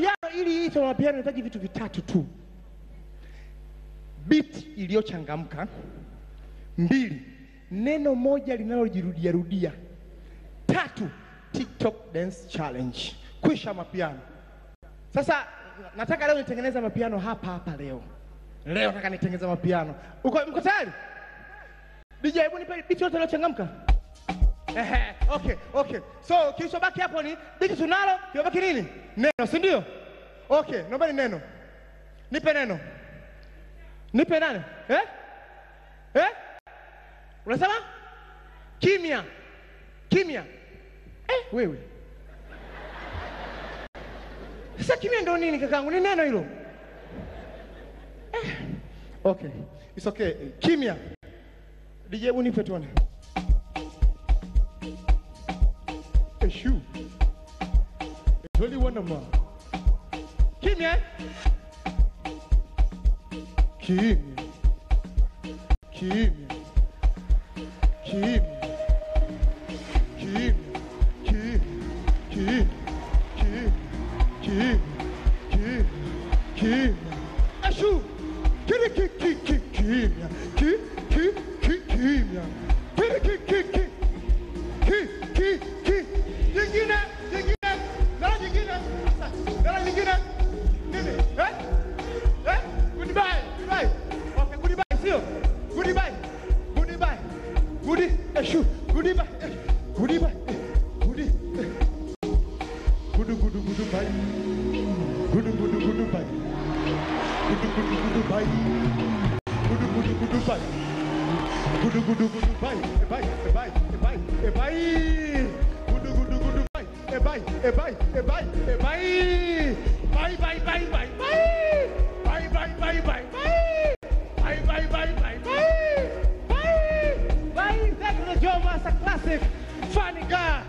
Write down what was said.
mapiano, ili hii solo mapiano inahitaji vitu vitatu tu. Beat iliyochangamka. 2, neno moja linalojirudia rudia. 3, TikTok dance challenge. Kwisha mapiano. Sasa nataka leo nitengeneza mapiano hapa leo. Leo nataka nitengeneza mapiano. Mko tayari? DJ, hebu nipe beat yote iliyochangamka. Okay. So kilichobaki hapo ni beat tunalo, kilichobaki nini? Neno, si ndio? Okay, naomba ni neno. Nipe neno. Nipe nani? Unasema? Kimya. Wewe. Sasa kimya ndo nini kakangu? Ni neno hilo. Okay. It's okay. Kimya. DJ, hebu nipe tuone. Shoe. It's only one more. Kimya. Ashu. Goodbye. Okay, goodbye, see you. Goodbye. Ashu. Goodbye. Goodbye. Bye. Thank you, Joe Master Classic. Funny guy.